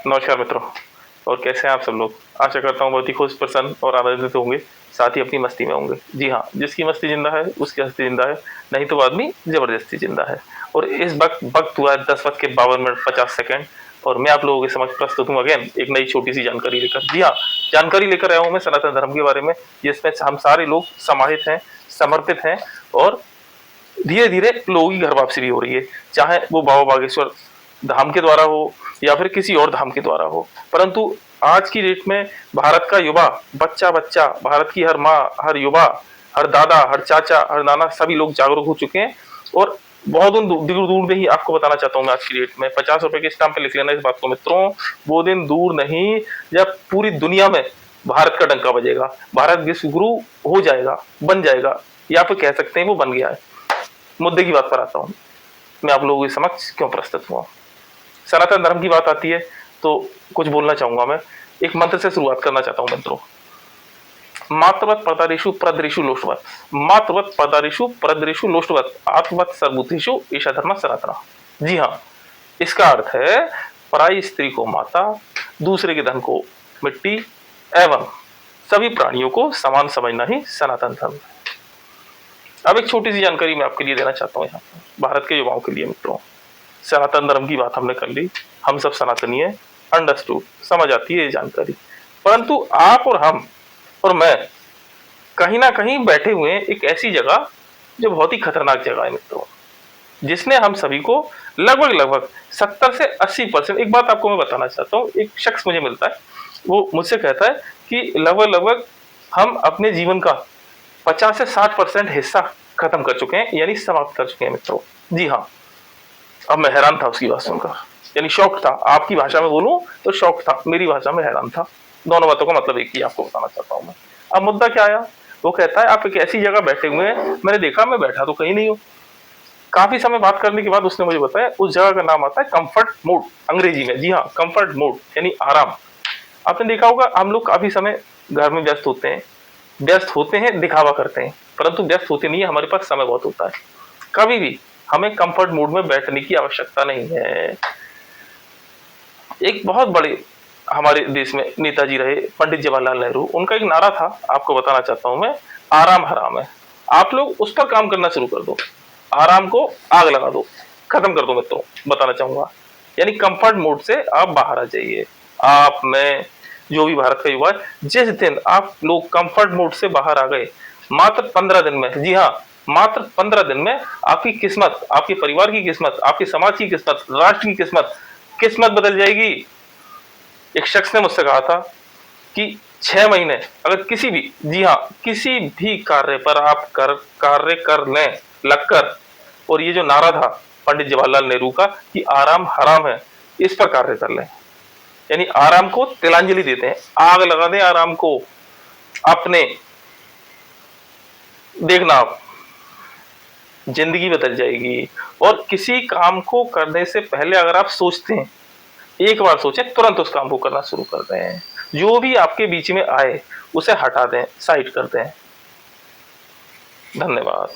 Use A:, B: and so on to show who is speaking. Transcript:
A: नमस्कार मित्रों। और कैसे हैं आप सब लोग? आशा करता हूँ बहुत ही खुश, प्रसन्न और आनंदित होंगे, साथ ही अपनी मस्ती में होंगे। जी हाँ, जिसकी मस्ती ज़िंदा है, उसकी हस्ती ज़िंदा है, नहीं तो वो आदमी ज़बरदस्ती ज़िंदा है। और इस वक़्त हुआ है 10 बज के 52 मिनट 50 सेकंड और मैं आप लोगों के समक्ष प्रस्तुत हूँ अगेन एक नई छोटी-सी जानकारी लेकर। जी हाँ, जानकारी लेकर आया हूँ मैं सनातन धर्म के बारे में, जिसमें हम सारे लोग समाहित हैं, समर्पित हैं और धीरे-धीरे लोगों की घर वापसी भी हो रही है। चाहे वो बाबा बागेश्वर धाम के द्वारा हो या फिर किसी और धाम के द्वारा हो। परंतु आज की डेट में भारत का युवा, बच्चा-बच्चा, भारत की हर माँ, हर युवा, हर दादा, हर चाचा, हर नाना सभी लोग जागरूक हो चुके हैं और बहुत दूर-दूर में ही आपको बताना चाहता हूँ मैं आज की डेट में ₹50 के स्टाम्प पे लिख लेना इस बात को मित्रों, वो दिन दूर नहीं जब पूरी दुनिया में भारत का डंका बजेगा। भारत विश्व गुरु हो जाएगा, बन जाएगा या फिर कह सकते हैं वो बन गया है। मुद्दे की बात पर आता हूँ। मैं आप लोगों के समक्ष क्यों प्रस्तुत हुआ। सनातन धर्म की बात आती है तो कुछ बोलना चाहूंगा मैं। एक मंत्र से शुरुआत करना चाहता हूँ मित्रों। मातृवत पदारिषु प्रदरिषु लोष्टवत, मातृवत पदारिषु प्रदरिषु लोष्टवत, आत्मवत सर्वभूतेषु ईशा धर्म सनातना। जी हाँ, इसका अर्थ है पराई स्त्री को माता, दूसरे के धन को मिट्टी एवं सभी प्राणियों को समान समझना ही सनातन धर्म है। अब एक छोटी सी जानकारी मैं आपके लिए देना चाहता हूँ यहाँ भारत के युवाओं के लिए मित्रों। सनातन धर्म की बात हमने कर ली, हम सब सनातनी है, अंडरस्टूड, समझ आती है ये जानकारी। परंतु आप और हम और मैं कहीं ना कहीं बैठे हुए हैं एक ऐसी जगह जो बहुत ही खतरनाक जगह है मित्रों, जिसने हम सभी को लगभग लगभग 70 से 80%। एक बात आपको मैं बताना चाहता हूँ, एक शख्स मुझे मिलता है, वो मुझसे कहता है कि लगभग लगभग हम अपने जीवन का 50 से 60% हिस्सा खत्म कर चुके हैं, यानी समाप्त कर चुके हैं मित्रों। जी हाँ, अब मैं हैरान था उसकी बात सुनकर, यानी शॉक था। आपकी भाषा में बोलूं तो शॉक था, मेरी भाषा में हैरान था। दोनों बातों का मतलब एक ही आपको बताना चाहता हूं मैं। अब मुद्दा क्या आया, वो कहता है आप एक ऐसी जगह बैठे हुए हैं, मैंने देखा मैं बैठा तो कहीं नहीं हूँ। काफी समय बात करने के बाद उसने मुझे बताया उस जगह का नाम आता है कंफर्ट मोड, अंग्रेजी में। जी हाँ, कंफर्ट मोड यानी आराम। आपने देखा होगा हम लोग काफी समय घर में व्यस्त होते हैं, दिखावा करते हैं, परंतु व्यस्त होते नहीं है, हमारे पास समय बहुत होता है। कभी भी हमें कंफर्ट मोड में बैठने की आवश्यकता नहीं है। एक बहुत बड़े हमारे देश में नेताजी रहे पंडित जवाहरलाल नेहरू, उनका एक नारा था, आपको बताना चाहता हूं मैं, आराम हराम है। आप लोग उस पर काम करना शुरू कर दो, आराम को आग लगा दो, खत्म कर दो मित्रों, बताना चाहूंगा। यानी कंफर्ट मोड से आप बाहर आ जाइए। आप, मैं, जो भी भारत का युवा है, जिस दिन आप लोग कंफर्ट मोड से बाहर आ गए, मात्र 15 दिन में, जी हाँ, मात्र 15 दिन में आपकी किस्मत, आपके परिवार की किस्मत, आपके समाज की किस्मत, राष्ट्र की किस्मत बदल जाएगी। एक शख्स ने मुझसे कहा था कि 6 महीने अगर किसी भी, जी हाँ, किसी भी कार्य पर आप कार्य कर लें लगकर, और ये जो नारा था पंडित जवाहरलाल नेहरू का कि आराम हराम है, इस पर कार्य कर लें, यानी आराम को तिलांजलि देते हैं, आग लगा दें आराम को अपने। देखना आप, जिंदगी बदल जाएगी। और किसी काम को करने से पहले अगर आप सोचते हैं, एक बार सोचें, तुरंत उस काम को करना शुरू कर दें। जो भी आपके बीच में आए उसे हटा दें, साइड कर दें। धन्यवाद।